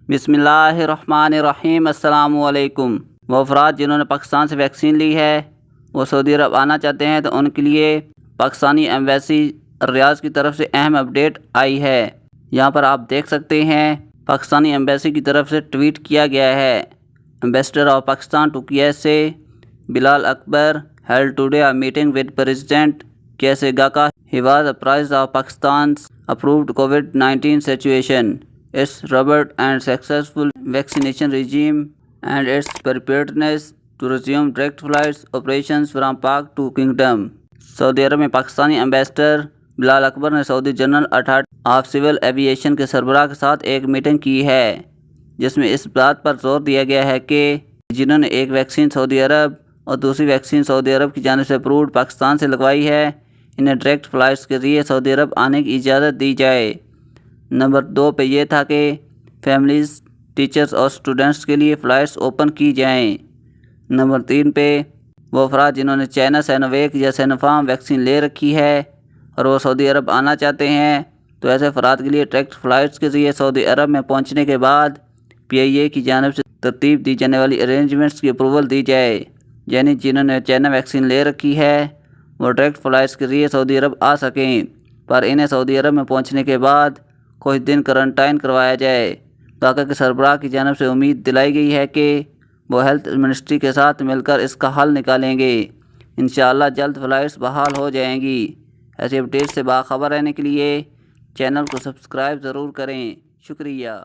बिस्मिल्लाहिर्रहमानिर्रहीम। अस्सलामु अलैकुम। वो अफराद जिन्होंने पाकिस्तान से वैक्सीन ली है वो सऊदी अरब आना चाहते हैं तो उनके लिए पाकिस्तानी एम्बेसी रियाद की तरफ से अहम अपडेट आई है। यहाँ पर आप देख सकते हैं पाकिस्तानी एम्बेसी की तरफ से ट्वीट किया गया है। Ambassador of Pakistan to KSA Bilal Akbar held today a meeting with President KSA Gaka. He was apprised of Pakistan's approved COVID-19 situation, its robust and successful vaccination regime, and its preparedness to resume direct flights operations from Pak to Kingdom. सऊदी अरब में Pakistani ambassador Bilal Akbar ने Saudi general authority of civil aviation के सरबराह के साथ एक meeting की है जिसमें इस बात पर जोर दिया गया है कि जिन्होंने एक वैक्सीन सऊदी अरब और दूसरी वैक्सीन सऊदी अरब की जानिब से अप्रूव्ड पाकिस्तान से लगवाई है, इन्हें डायरेक्ट फ़्लाइट्स के ज़रिए सऊदी अरब आने की इजाज़त दी जाए। नंबर 2 पे ये था कि फैमिलीज़, टीचर्स और स्टूडेंट्स के लिए फ़्लाइट्स ओपन की जाएं। नंबर 3 पे वो अफराद जिन्होंने चाइना सिनोवैक या सिनोफार्म वैक्सीन ले रखी है और वो सऊदी अरब आना चाहते हैं तो ऐसे अफराद के लिए डायरेक्ट फ़्लाइट्स के ज़रिए सऊदी अरब में पहुँचने के बाद PIA की जानिब से तरतीब दी जाने वाली अरेंजमेंट्स की अप्रूवल दी जाए। यानी जिन्होंने चाइना वैक्सीन ले रखी है वो डायरेक्ट फ़्लाइट्स के ज़रिए सऊदी अरब आ सकें, पर इन्हें सऊदी अरब में पहुंचने के बाद कुछ दिन क्वारंटाइन करवाया जाए। गाका के सरबराह की जानिब से उम्मीद दिलाई गई है कि वो हेल्थ मिनिस्ट्री के साथ मिलकर इसका हल निकालेंगे। इंशाअल्लाह जल्द फ़्लाइट्स बहाल हो जाएंगी। ऐसी अपडेट से बाखबर रहने के लिए चैनल को सब्सक्राइब ज़रूर करें। शुक्रिया।